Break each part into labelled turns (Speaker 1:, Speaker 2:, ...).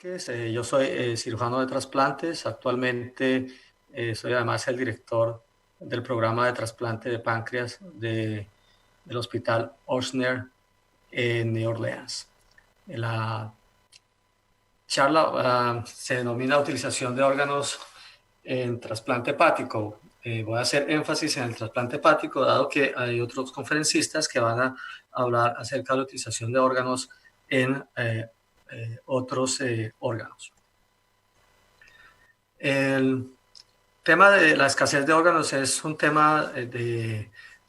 Speaker 1: Márquez, yo soy cirujano de trasplantes. Actualmente soy además el director del programa de trasplante de páncreas del Hospital Ochsner en New Orleans. La charla se denomina utilización de órganos en trasplante hepático. Voy a hacer énfasis en el trasplante hepático, dado que hay otros conferencistas que van a hablar acerca de la utilización de órganos en otros órganos. El tema de la escasez de órganos es un tema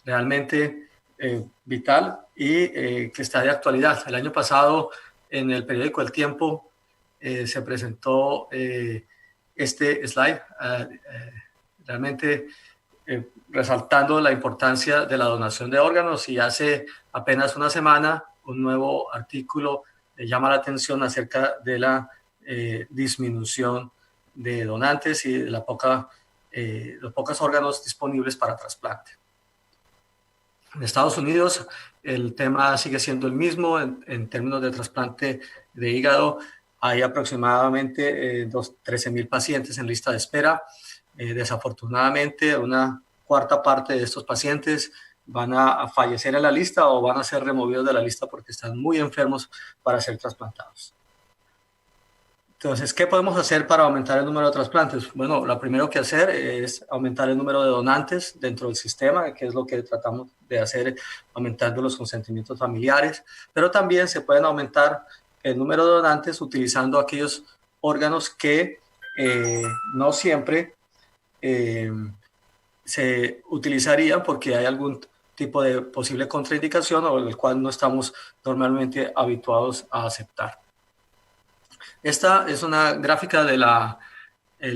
Speaker 1: realmente vital y que está de actualidad. El año pasado, en el periódico El Tiempo, se presentó este slide, realmente resaltando la importancia de la donación de órganos, y hace apenas una semana un nuevo artículo llama la atención acerca de la disminución de donantes y de los pocos órganos disponibles para trasplante. En Estados Unidos el tema sigue siendo el mismo en términos de trasplante de hígado. Hay aproximadamente 13,000 pacientes en lista de espera. Desafortunadamente, una cuarta parte de estos pacientes van a fallecer en la lista o van a ser removidos de la lista porque están muy enfermos para ser trasplantados. Entonces, ¿qué podemos hacer para aumentar el número de trasplantes? Bueno, lo primero que hacer es aumentar el número de donantes dentro del sistema, que es lo que tratamos de hacer aumentando los consentimientos familiares, pero también se pueden aumentar el número de donantes utilizando aquellos órganos que no siempre se utilizarían porque hay algún tipo de posible contraindicación o el cual no estamos normalmente habituados a aceptar. Esta es una gráfica del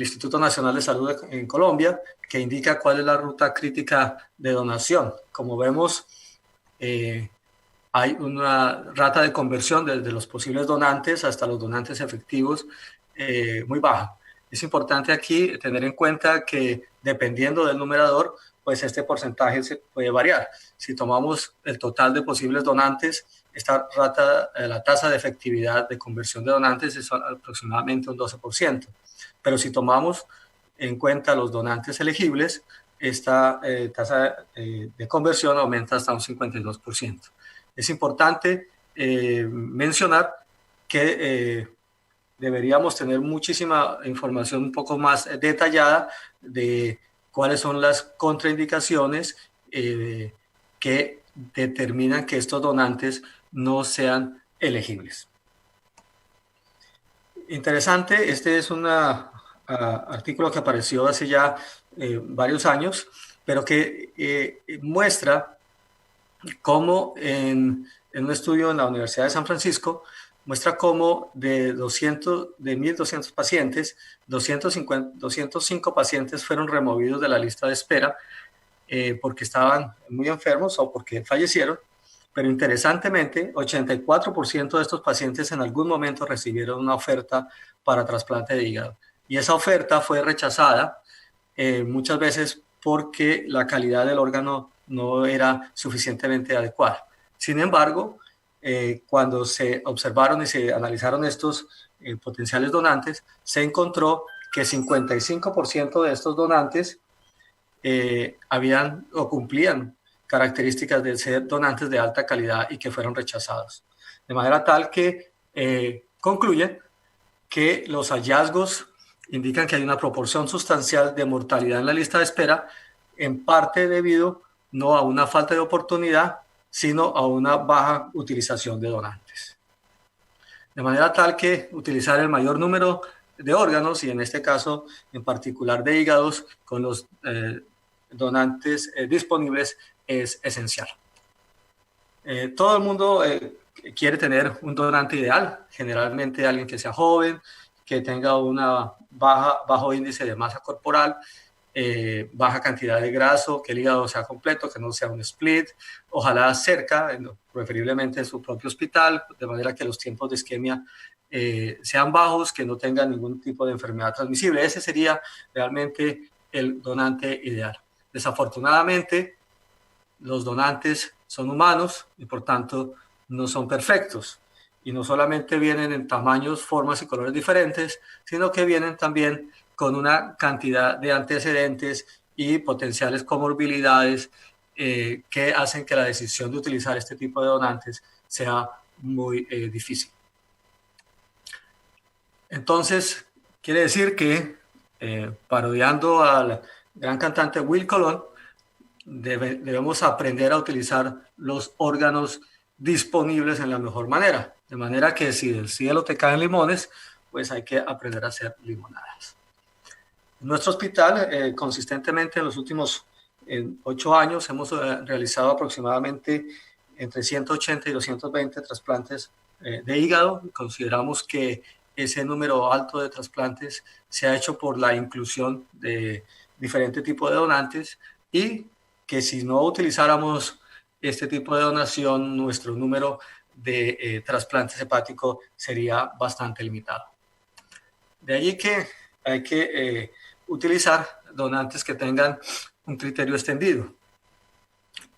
Speaker 1: Instituto Nacional de Salud en Colombia que indica cuál es la ruta crítica de donación. Como vemos, hay una rata de conversión desde los posibles donantes hasta los donantes efectivos muy baja. Es importante aquí tener en cuenta que dependiendo del numerador, pues este porcentaje se puede variar. Si tomamos el total de posibles donantes, esta rata, la tasa de efectividad de conversión de donantes es aproximadamente un 12%. Pero si tomamos en cuenta los donantes elegibles, esta tasa de conversión aumenta hasta un 52%. Es importante mencionar que deberíamos tener muchísima información un poco más detallada de cuáles son las contraindicaciones que determinan que estos donantes no sean elegibles. Interesante, este es un artículo que apareció hace ya varios años, pero que muestra cómo en un estudio en la Universidad de San Francisco, muestra cómo de 1.200 pacientes, 205 pacientes fueron removidos de la lista de espera porque estaban muy enfermos o porque fallecieron, pero interesantemente 84% de estos pacientes en algún momento recibieron una oferta para trasplante de hígado, y esa oferta fue rechazada muchas veces porque la calidad del órgano no era suficientemente adecuada. Sin embargo, cuando se observaron y se analizaron estos potenciales donantes, se encontró que 55% de estos donantes habían o cumplían características de ser donantes de alta calidad y que fueron rechazados. De manera tal que concluyen que los hallazgos indican que hay una proporción sustancial de mortalidad en la lista de espera, en parte debido no a una falta de oportunidad, sino a una baja utilización de donantes. De manera tal que utilizar el mayor número de órganos, y en este caso en particular de hígados, con los donantes disponibles es esencial. Todo el mundo quiere tener un donante ideal, generalmente alguien que sea joven, que tenga una bajo índice de masa corporal, baja cantidad de graso, que el hígado sea completo, que no sea un split, ojalá cerca, preferiblemente en su propio hospital, de manera que los tiempos de isquemia sean bajos, que no tengan ningún tipo de enfermedad transmisible. Ese sería realmente el donante ideal. Desafortunadamente, los donantes son humanos y por tanto no son perfectos. y no solamente vienen en tamaños, formas y colores diferentes, sino que vienen también con una cantidad de antecedentes y potenciales comorbilidades que hacen que la decisión de utilizar este tipo de donantes sea muy difícil. Entonces, quiere decir que, parodiando al gran cantante Will Colón, debemos aprender a utilizar los órganos disponibles en la mejor manera. De manera que si del cielo te caen limones, pues hay que aprender a hacer limonadas. En nuestro hospital, consistentemente en los últimos 8 años, hemos realizado aproximadamente entre 180 y 220 trasplantes de hígado. Consideramos que ese número alto de trasplantes se ha hecho por la inclusión de diferentes tipos de donantes y que si no utilizáramos este tipo de donación, nuestro número de trasplantes hepáticos sería bastante limitado. De allí que hay que utilizar donantes que tengan un criterio extendido.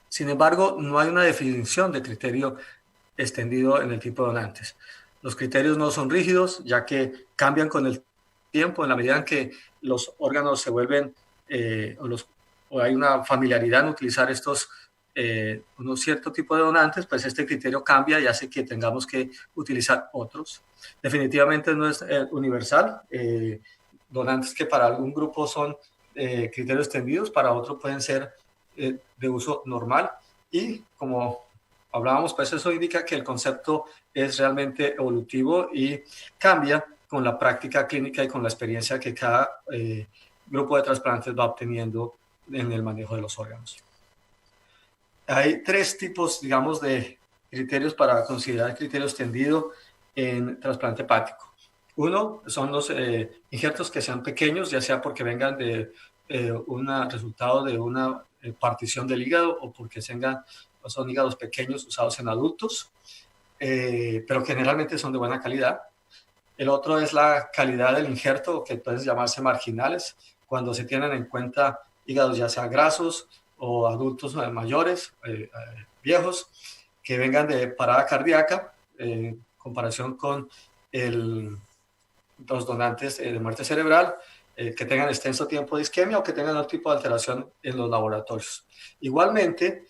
Speaker 1: Sin embargo, no hay una definición de criterio extendido en el tipo de donantes. Los criterios no son rígidos, ya que cambian con el tiempo en la medida en que los órganos se vuelven o hay una familiaridad en utilizar unos cierto tipo de donantes, pues este criterio cambia y hace que tengamos que utilizar otros. Definitivamente no es universal. Donantes que para algún grupo son criterios extendidos, para otro pueden ser de uso normal. Y como hablábamos, pues eso indica que el concepto es realmente evolutivo y cambia con la práctica clínica y con la experiencia que cada grupo de trasplantes va obteniendo en el manejo de los órganos. Hay 3 tipos, digamos, de criterios para considerar criterio extendido en trasplante hepático. Uno son los injertos que sean pequeños, ya sea porque vengan de un resultado de una partición del hígado o porque son hígados pequeños usados en adultos, pero generalmente son de buena calidad. El otro es la calidad del injerto, que pueden llamarse marginales, cuando se tienen en cuenta hígados ya sea grasos o adultos mayores, viejos, que vengan de parada cardíaca, en comparación con los donantes de muerte cerebral, que tengan extenso tiempo de isquemia o que tengan otro tipo de alteración en los laboratorios. Igualmente,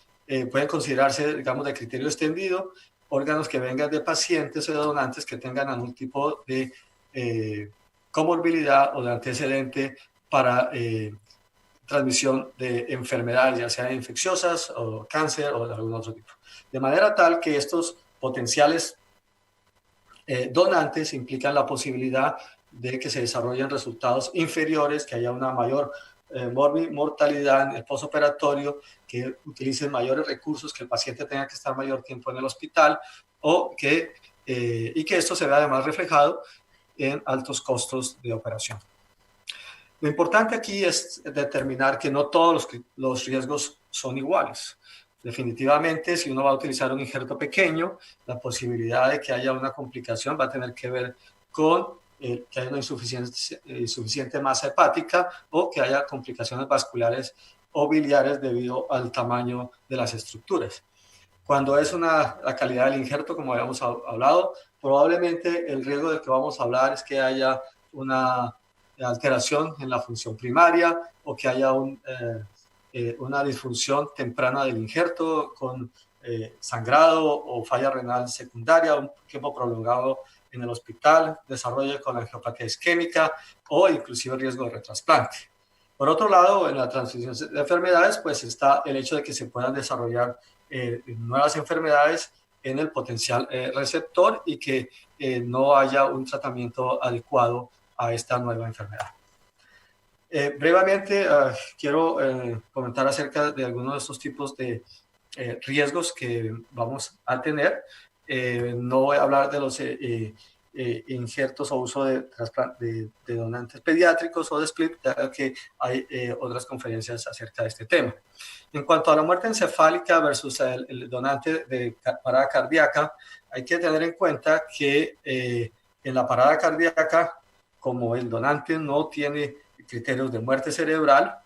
Speaker 1: pueden considerarse, digamos, de criterio extendido, órganos que vengan de pacientes o de donantes que tengan algún tipo de comorbilidad o de antecedente para transmisión de enfermedades, ya sean infecciosas o cáncer o de algún otro tipo. De manera tal que estos potenciales donantes implican la posibilidad de que se desarrollen resultados inferiores, que haya una mayor mortalidad en el postoperatorio, que utilicen mayores recursos, que el paciente tenga que estar mayor tiempo en el hospital y que esto se vea además reflejado en altos costos de operación. Lo importante aquí es determinar que no todos los riesgos son iguales. Definitivamente, si uno va a utilizar un injerto pequeño, la posibilidad de que haya una complicación va a tener que ver con que haya una insuficiente masa hepática o que haya complicaciones vasculares o biliares debido al tamaño de las estructuras. Cuando es la calidad del injerto, como habíamos hablado, probablemente el riesgo del que vamos a hablar es que haya una alteración en la función primaria o que haya una disfunción temprana del injerto con sangrado o falla renal secundaria, un tiempo prolongado en el hospital, desarrollo de colangiopatía isquémica o inclusive riesgo de retrasplante. Por otro lado, en la transmisión de enfermedades, pues está el hecho de que se puedan desarrollar nuevas enfermedades en el potencial receptor y que no haya un tratamiento adecuado a esta nueva enfermedad. Brevemente, quiero comentar acerca de algunos de estos tipos de riesgos que vamos a tener. No voy a hablar de los injertos o uso de donantes pediátricos o de split, ya que hay otras conferencias acerca de este tema. En cuanto a la muerte encefálica versus el donante de parada cardíaca, hay que tener en cuenta que en la parada cardíaca, como el donante no tiene criterios de muerte cerebral,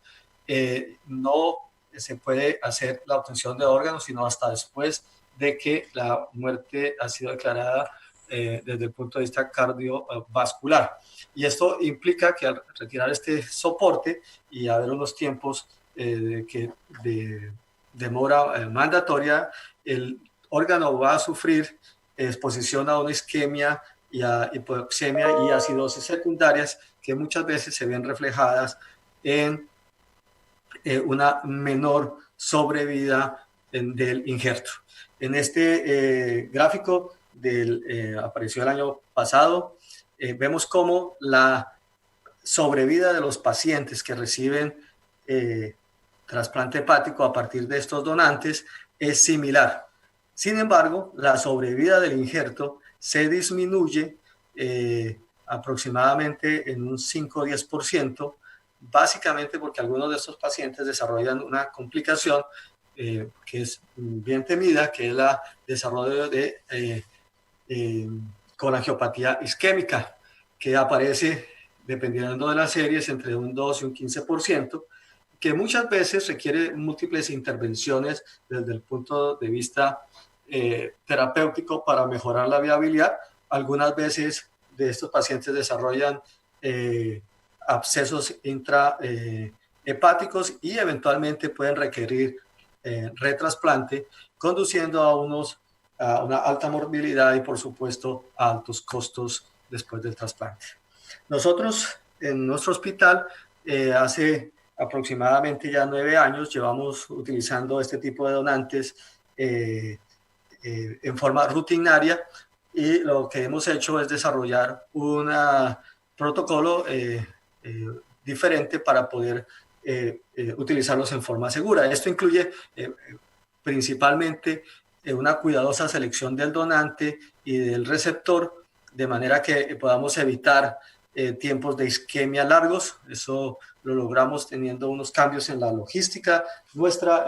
Speaker 1: no se puede hacer la obtención de órganos sino hasta después de que la muerte ha sido declarada desde el punto de vista cardiovascular. Y esto implica que al retirar este soporte y haber unos tiempos de demora mandatoria, el órgano va a sufrir exposición a una isquemia y a hipoxemia y acidosis secundarias que muchas veces se ven reflejadas en una menor sobrevida del injerto. En este gráfico apareció el año pasado, vemos cómo la sobrevida de los pacientes que reciben trasplante hepático a partir de estos donantes es similar. Sin embargo, la sobrevida del injerto se disminuye aproximadamente en un 5 o 10%, básicamente porque algunos de estos pacientes desarrollan una complicación que es bien temida, que es el desarrollo de colangiopatía isquémica, que aparece, dependiendo de las series, entre un 2 y un 15%, que muchas veces requiere múltiples intervenciones desde el punto de vista terapéutico para mejorar la viabilidad. Algunas veces de estos pacientes desarrollan abscesos intrahepáticos y eventualmente pueden requerir retrasplante, conduciendo a una alta morbilidad y, por supuesto, a altos costos después del trasplante. Nosotros, en nuestro hospital, hace aproximadamente ya 9 años, llevamos utilizando este tipo de donantes en forma rutinaria, y lo que hemos hecho es desarrollar un protocolo diferente para poder utilizarlos en forma segura. Esto incluye principalmente una cuidadosa selección del donante y del receptor, de manera que podamos evitar tiempos de isquemia largos. Eso lo logramos teniendo unos cambios en la logística nuestra,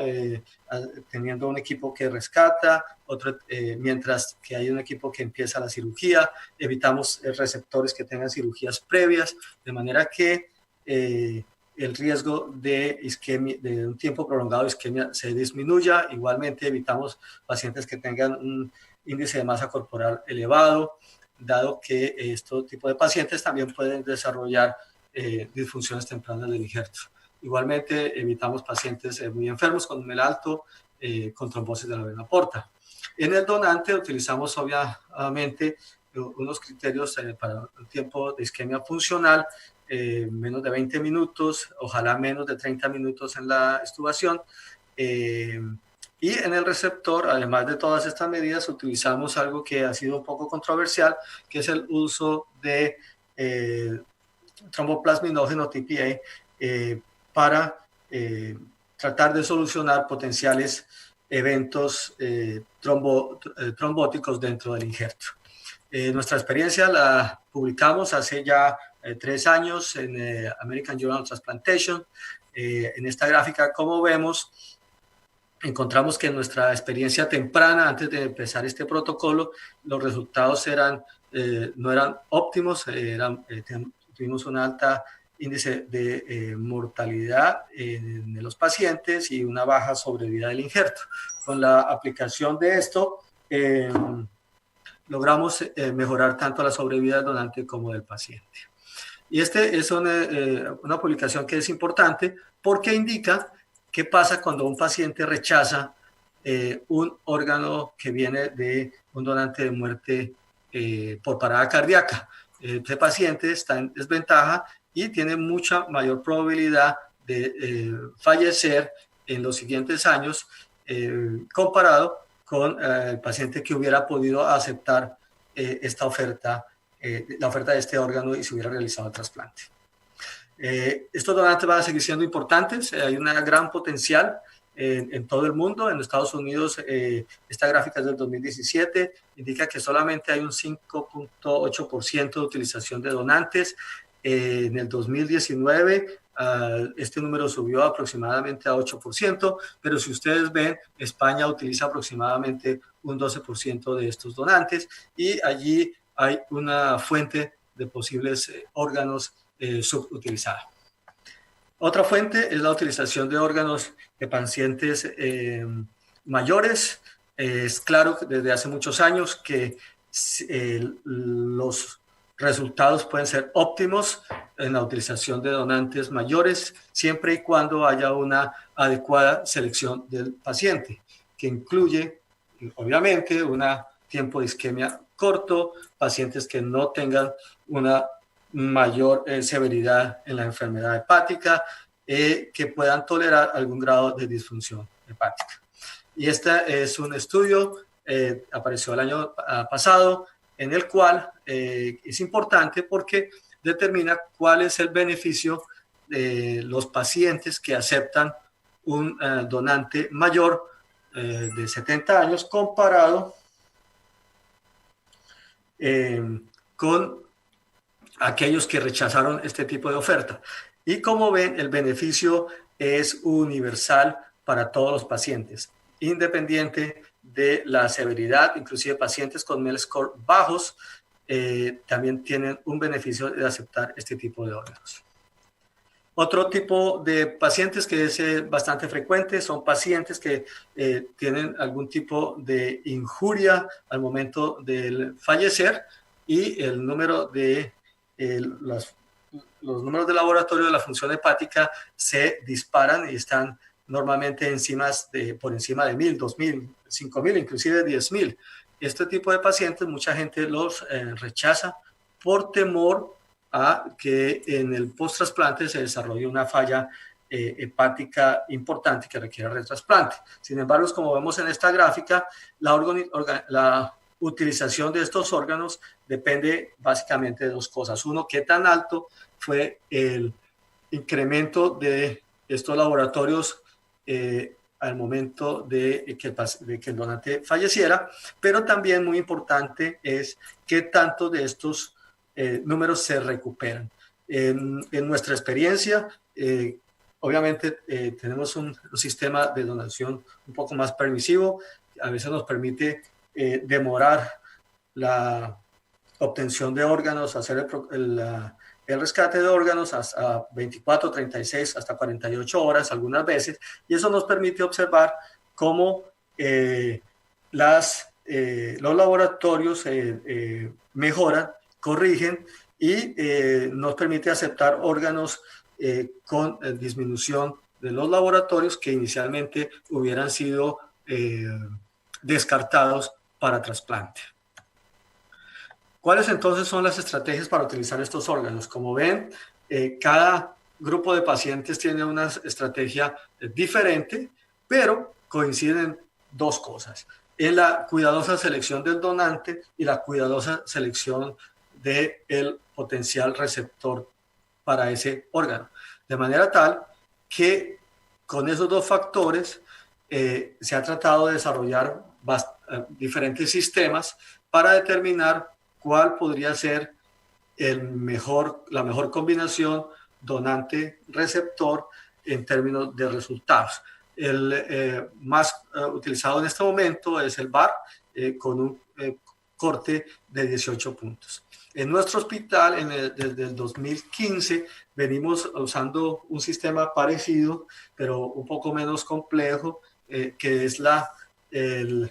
Speaker 1: teniendo un equipo que rescata, otro, mientras que hay un equipo que empieza la cirugía. Evitamos receptores que tengan cirugías previas, de manera que el riesgo de isquemia, de un tiempo prolongado de isquemia, se disminuya. Igualmente evitamos pacientes que tengan un índice de masa corporal elevado, dado que este tipo de pacientes también pueden desarrollar disfunciones tempranas del injerto. Igualmente evitamos pacientes muy enfermos con UMEL alto, con trombosis de la vena porta. En el donante utilizamos obviamente unos criterios para un tiempo de isquemia funcional, menos de 20 minutos, ojalá menos de 30 minutos en la extubación. Y en el receptor, además de todas estas medidas, utilizamos algo que ha sido un poco controversial, que es el uso de tromboplasminógeno TPA para tratar de solucionar potenciales eventos trombóticos dentro del injerto. Nuestra experiencia la publicamos hace ya 3 años en American Journal of Transplantation. En esta gráfica, como vemos, encontramos que en nuestra experiencia temprana, antes de empezar este protocolo, los resultados no eran óptimos, tuvimos un alto índice de mortalidad en los pacientes y una baja sobrevida del injerto. Con la aplicación de esto, logramos mejorar tanto la sobrevida del donante como del paciente. Y este es una publicación que es importante porque indica qué pasa cuando un paciente rechaza un órgano que viene de un donante de muerte por parada cardíaca. Este paciente está en desventaja y tiene mucha mayor probabilidad de fallecer en los siguientes años comparado con el paciente que hubiera podido aceptar esta oferta, la oferta de este órgano y se hubiera realizado el trasplante. Estos donantes van a seguir siendo importantes, hay un gran potencial en todo el mundo. En Estados Unidos, esta gráfica es del 2017, indica que solamente hay un 5.8% de utilización de donantes. En el 2019, este número subió aproximadamente a 8%, pero si ustedes ven, España utiliza aproximadamente un 12% de estos donantes y allí hay una fuente de posibles órganos subutilizada. Otra fuente es la utilización de órganos de pacientes mayores. Es claro desde hace muchos años que los resultados pueden ser óptimos en la utilización de donantes mayores, siempre y cuando haya una adecuada selección del paciente, que incluye, obviamente, un tiempo de isquemia corto, pacientes que no tengan una mayor severidad en la enfermedad hepática, que puedan tolerar algún grado de disfunción hepática. Y este es un estudio, apareció el año pasado, en el cual es importante porque determina cuál es el beneficio de los pacientes que aceptan un donante mayor de 70 años comparado con aquellos que rechazaron este tipo de oferta. Y como ven, el beneficio es universal para todos los pacientes, independiente de la severidad. Inclusive pacientes con MEL score bajos también tienen un beneficio de aceptar este tipo de órganos. Otro tipo de pacientes que es bastante frecuente son pacientes que tienen algún tipo de injuria al momento del fallecer, y el número de los números de laboratorio de la función hepática se disparan y están normalmente por encima de 1,000, 2,000, 5,000, inclusive 10,000. Este tipo de pacientes mucha gente los rechaza por temor a que en el post-trasplante se desarrolle una falla hepática importante que requiera retrasplante. Sin embargo, como vemos en esta gráfica, la utilización de estos órganos depende básicamente de dos cosas. Uno, qué tan alto fue el incremento de estos laboratorios al momento de que el donante falleciera, pero también muy importante es qué tanto de estos números se recuperan. En nuestra experiencia, obviamente tenemos un sistema de donación un poco más permisivo, a veces nos permite demorar la obtención de órganos, hacer el rescate de órganos hasta 24, 36, hasta 48 horas algunas veces, y eso nos permite observar cómo los laboratorios mejoran, corrigen y nos permite aceptar órganos con disminución de los laboratorios que inicialmente hubieran sido descartados para trasplante. ¿Cuáles entonces son las estrategias para utilizar estos órganos? Como ven, cada grupo de pacientes tiene una estrategia diferente, pero coinciden en dos cosas: en la cuidadosa selección del donante y la cuidadosa selección del potencial receptor para ese órgano. De manera tal que con esos dos factores se ha tratado de desarrollar diferentes sistemas para determinar cuál podría ser la mejor combinación donante-receptor en términos de resultados. El más utilizado en este momento es el VAR, con un corte de 18 puntos. En nuestro hospital, desde el 2015, venimos usando un sistema parecido, pero un poco menos complejo, que es el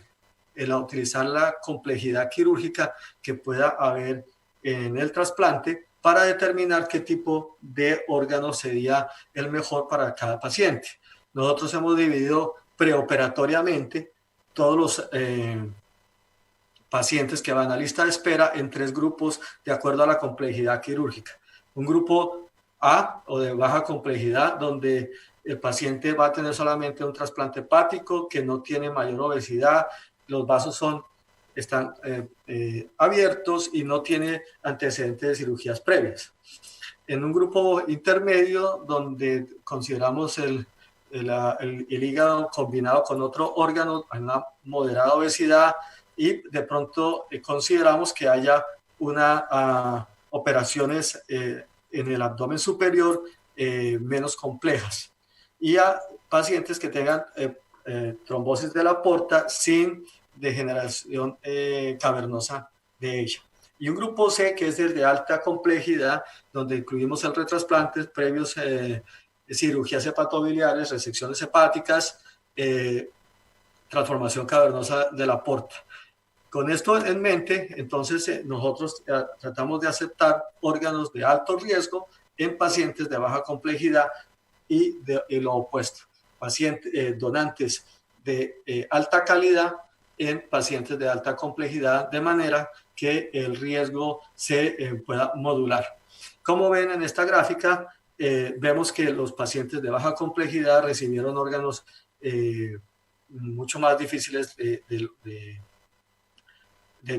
Speaker 1: utilizar la complejidad quirúrgica que pueda haber en el trasplante para determinar qué tipo de órgano sería el mejor para cada paciente. Nosotros hemos dividido preoperatoriamente todos los pacientes que van a lista de espera en 3 grupos de acuerdo a la complejidad quirúrgica. Un grupo A, o de baja complejidad, donde el paciente va a tener solamente un trasplante hepático, que no tiene mayor obesidad, los vasos están abiertos y no tiene antecedentes de cirugías previas. En un grupo intermedio, donde consideramos el hígado combinado con otro órgano, una moderada obesidad, y de pronto consideramos que haya operaciones en el abdomen superior menos complejas, y a pacientes que tengan trombosis de la porta sin degeneración cavernosa de ella. Y un grupo C, que es el de alta complejidad, donde incluimos el retrasplantes previos, cirugías hepatobiliares, resecciones hepáticas, transformación cavernosa de la porta. Con esto en mente, entonces nosotros tratamos de aceptar órganos de alto riesgo en pacientes de baja complejidad y lo opuesto, donantes de alta calidad en pacientes de alta complejidad, de manera que el riesgo se pueda modular. Como ven en esta gráfica, vemos que los pacientes de baja complejidad recibieron órganos mucho más difíciles de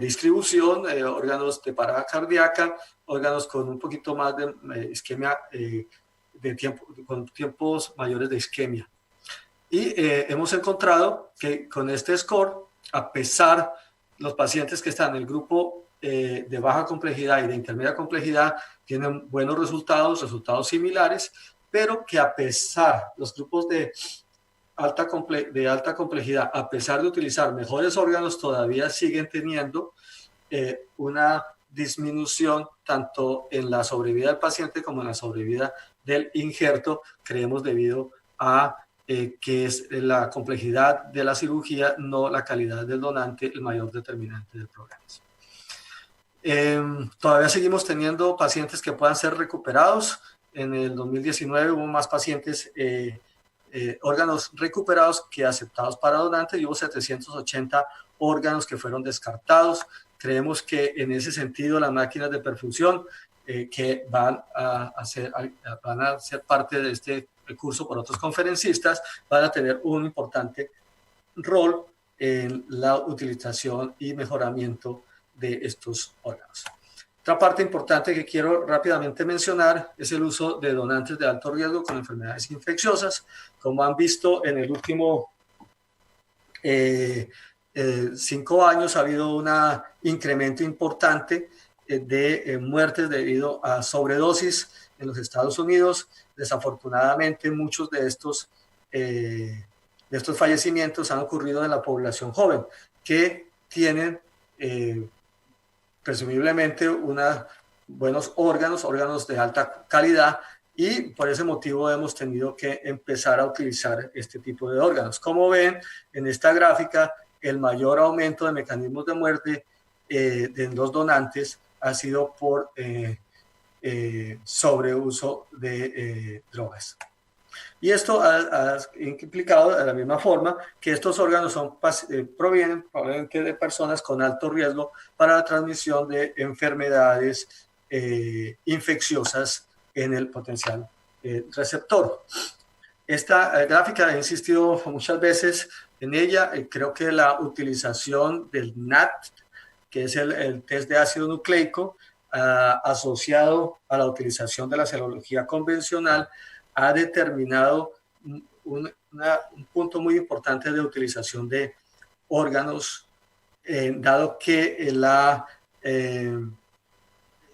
Speaker 1: distribución, órganos de parada cardíaca, órganos con un poquito más de isquemia, con tiempos mayores de isquemia. Y hemos encontrado que con este score, a pesar los pacientes que están en el grupo de baja complejidad y de intermedia complejidad tienen buenos resultados similares, pero que a pesar los grupos de alta complejidad, a pesar de utilizar mejores órganos, todavía siguen teniendo una disminución tanto en la sobrevida del paciente como en la sobrevida del injerto, creemos debido a que es la complejidad de la cirugía, no la calidad del donante, el mayor determinante del progreso. Todavía seguimos teniendo pacientes que puedan ser recuperados. En el 2019 hubo más pacientes órganos recuperados que aceptados para donantes, y hubo 780 órganos que fueron descartados. Creemos que en ese sentido las máquinas de perfusión que van a ser parte de este curso por otros conferencistas van a tener un importante rol en la utilización y mejoramiento de estos órganos. Otra parte importante que quiero rápidamente mencionar es el uso de donantes de alto riesgo con enfermedades infecciosas. Como han visto, en el último 5 años ha habido un incremento importante de muertes debido a sobredosis en los Estados Unidos. Desafortunadamente, muchos de estos fallecimientos han ocurrido en la población joven, que tienen presumiblemente buenos órganos de alta calidad, y por ese motivo hemos tenido que empezar a utilizar este tipo de órganos. Como ven en esta gráfica, el mayor aumento de mecanismos de muerte de los donantes ha sido por sobreuso de drogas. Y esto ha implicado de la misma forma que estos órganos provienen probablemente de personas con alto riesgo para la transmisión de enfermedades infecciosas en el potencial receptor. Esta gráfica he insistido muchas veces en ella. Creo que la utilización del NAT, que es el test de ácido nucleico, asociado a la utilización de la serología convencional, ha determinado un punto muy importante de utilización de órganos, dado que la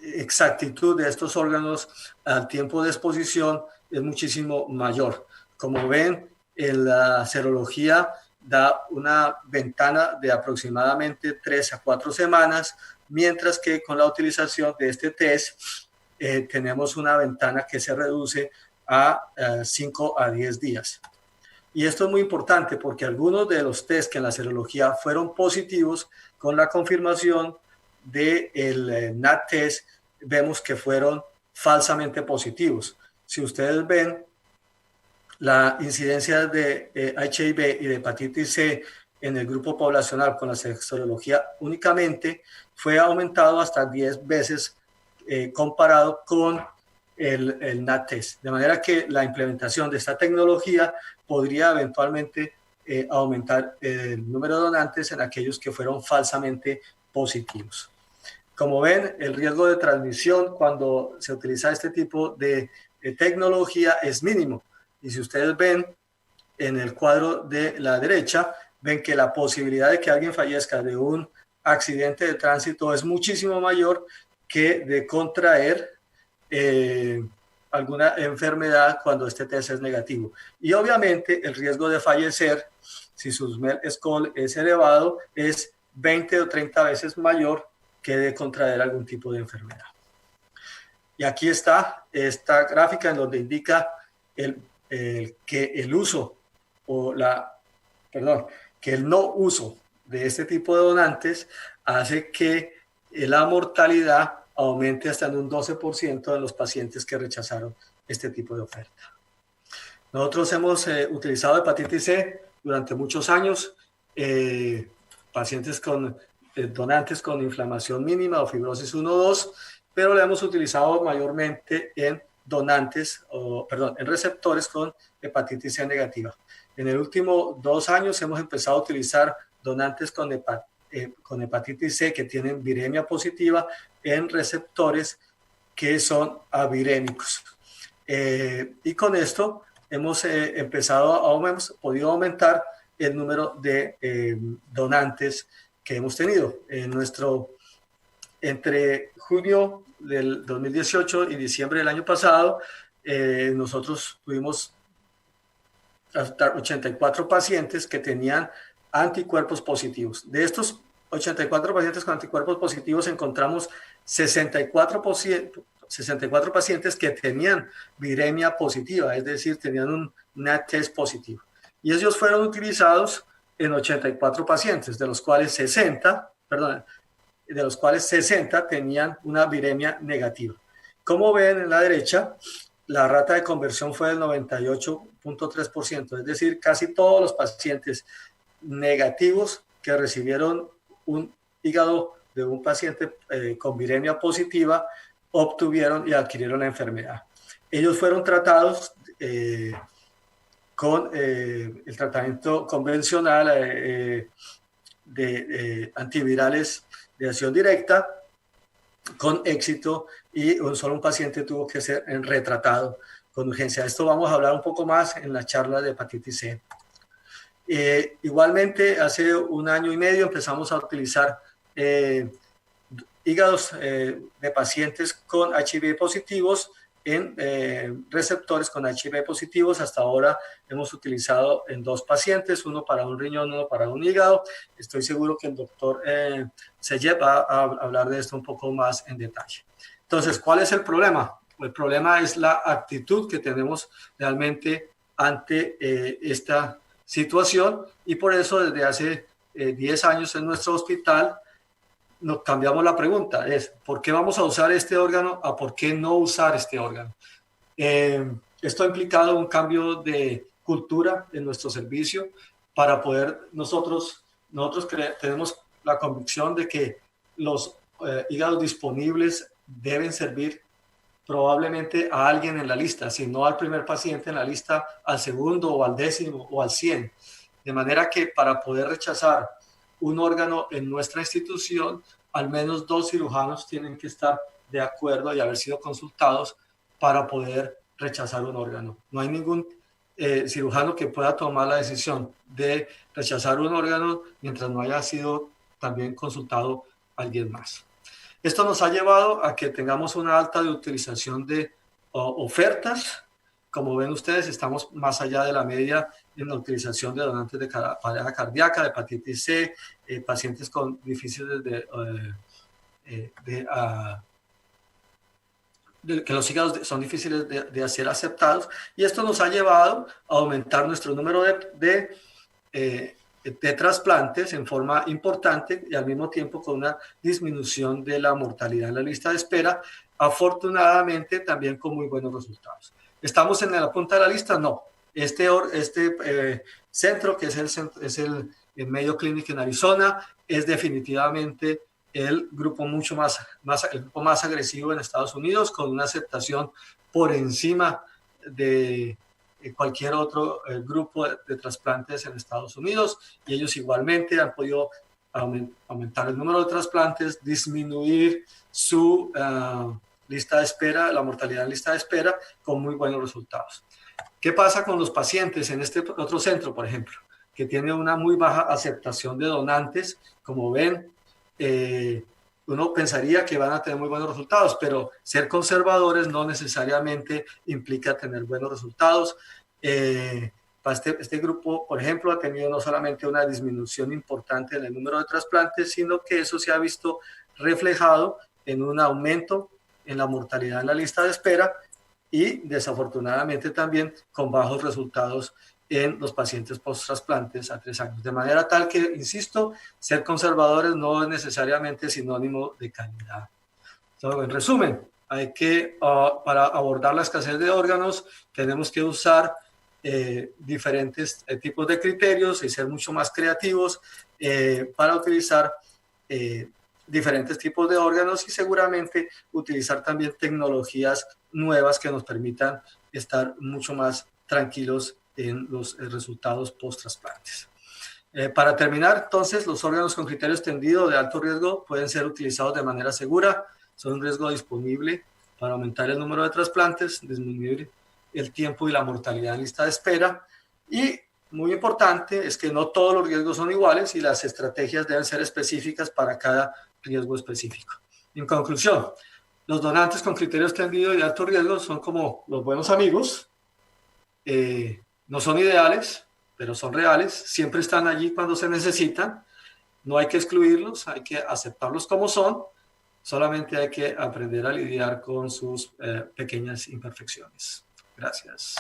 Speaker 1: exactitud de estos órganos al tiempo de exposición es muchísimo mayor. Como ven, en la serología da una ventana de aproximadamente 3 a 4 semanas, mientras que con la utilización de este test tenemos una ventana que se reduce a 5 a 10 días. Y esto es muy importante porque algunos de los test que en la serología fueron positivos, con la confirmación del NAT test, vemos que fueron falsamente positivos. Si ustedes ven, la incidencia de HIV y de hepatitis C en el grupo poblacional con la serología únicamente fue aumentado hasta 10 veces comparado con el NAT test. De manera que la implementación de esta tecnología podría eventualmente aumentar el número de donantes en aquellos que fueron falsamente positivos. Como ven, el riesgo de transmisión cuando se utiliza este tipo de tecnología es mínimo. Y si ustedes ven en el cuadro de la derecha, ven que la posibilidad de que alguien fallezca de un accidente de tránsito es muchísimo mayor que de contraer alguna enfermedad cuando este test es negativo. Y obviamente el riesgo de fallecer, si su SMEL-Score es elevado, es 20 o 30 veces mayor que de contraer algún tipo de enfermedad. Y aquí está esta gráfica en donde indica que el uso que el no uso de este tipo de donantes hace que la mortalidad aumente hasta en un 12% de los pacientes que rechazaron este tipo de oferta. Nosotros hemos utilizado hepatitis C durante muchos años, pacientes con donantes con inflamación mínima o fibrosis 1-2, pero la hemos utilizado mayormente en donantes, en receptores con hepatitis C negativa. En el último 2 años hemos empezado a utilizar donantes con hepatitis C que tienen viremia positiva en receptores que son avirémicos. Y con esto hemos hemos podido aumentar el número de donantes que hemos tenido. Entre junio del 2018 y diciembre del año pasado, nosotros tuvimos 84 pacientes que tenían anticuerpos positivos. De estos 84 pacientes con anticuerpos positivos encontramos 64 pacientes que tenían viremia positiva, es decir, tenían un NAT test positivo. Y ellos fueron utilizados en 84 pacientes, de los cuales 60 tenían una viremia negativa. Como ven en la derecha, la rata de conversión fue del 98.3%, es decir, casi todos los pacientes negativos que recibieron un hígado de un paciente con viremia positiva obtuvieron y adquirieron la enfermedad. Ellos fueron tratados con el tratamiento convencional de antivirales de acción directa con éxito, y solo un paciente tuvo que ser retratado con urgencia. Esto vamos a hablar un poco más en la charla de hepatitis C. Igualmente, hace 1 año y medio empezamos a utilizar hígados de pacientes con HIV positivos en receptores con HIV positivos. Hasta ahora hemos utilizado en 2 pacientes, uno para un riñón, uno para un hígado. Estoy seguro que el doctor Seyed va a hablar de esto un poco más en detalle. Entonces, ¿cuál es el problema? El problema es la actitud que tenemos realmente ante esta situación, y por eso desde hace 10 años en nuestro hospital nos cambiamos la pregunta, es ¿por qué vamos a usar este órgano a por qué no usar este órgano? Esto ha implicado un cambio de cultura en nuestro servicio para poder nosotros tenemos la convicción de que los hígados disponibles deben servir probablemente a alguien en la lista, si no al primer paciente en la lista, al segundo o al 10º o al 100. De manera que para poder rechazar un órgano en nuestra institución, al menos 2 cirujanos tienen que estar de acuerdo y haber sido consultados para poder rechazar un órgano. No hay ningún cirujano que pueda tomar la decisión de rechazar un órgano mientras no haya sido también consultado alguien más. Esto nos ha llevado a que tengamos una alta de utilización de ofertas. Como ven ustedes, estamos más allá de la media en la utilización de donantes de parada cardíaca, de hepatitis C, pacientes con difíciles que los hígados son difíciles de ser aceptados, y esto nos ha llevado a aumentar nuestro número de trasplantes en forma importante, y al mismo tiempo con una disminución de la mortalidad en la lista de espera, afortunadamente también con muy buenos resultados. ¿Estamos en la punta de la lista? No. Este centro, que es el Mayo Clinic en Arizona, es definitivamente el grupo el grupo más agresivo en Estados Unidos, con una aceptación por encima de cualquier otro grupo de trasplantes en Estados Unidos, y ellos igualmente han podido aumentar el número de trasplantes, disminuir su lista de espera, la mortalidad en lista de espera, con muy buenos resultados. ¿Qué pasa con los pacientes en este otro centro, por ejemplo, que tiene una muy baja aceptación de donantes? Como ven, uno pensaría que van a tener muy buenos resultados, pero ser conservadores no necesariamente implica tener buenos resultados. Este grupo, por ejemplo, ha tenido no solamente una disminución importante en el número de trasplantes, sino que eso se ha visto reflejado en un aumento en la mortalidad en la lista de espera, y desafortunadamente también con bajos resultados en los pacientes post-trasplantes a 3 años. De manera tal que, insisto, ser conservadores no es necesariamente sinónimo de calidad. Entonces, en resumen, para abordar la escasez de órganos, tenemos que usar diferentes tipos de criterios y ser mucho más creativos para utilizar diferentes tipos de órganos y seguramente utilizar también tecnologías nuevas que nos permitan estar mucho más tranquilos en los resultados post-trasplantes. Para terminar, entonces, los órganos con criterio extendido de alto riesgo pueden ser utilizados de manera segura, son un riesgo disponible para aumentar el número de trasplantes, disminuir el tiempo y la mortalidad en lista de espera, y muy importante es que no todos los riesgos son iguales y las estrategias deben ser específicas para cada riesgo específico. En conclusión, los donantes con criterio extendido y de alto riesgo son como los buenos amigos, no son ideales, pero son reales, siempre están allí cuando se necesitan, no hay que excluirlos, hay que aceptarlos como son, solamente hay que aprender a lidiar con sus pequeñas imperfecciones. Gracias.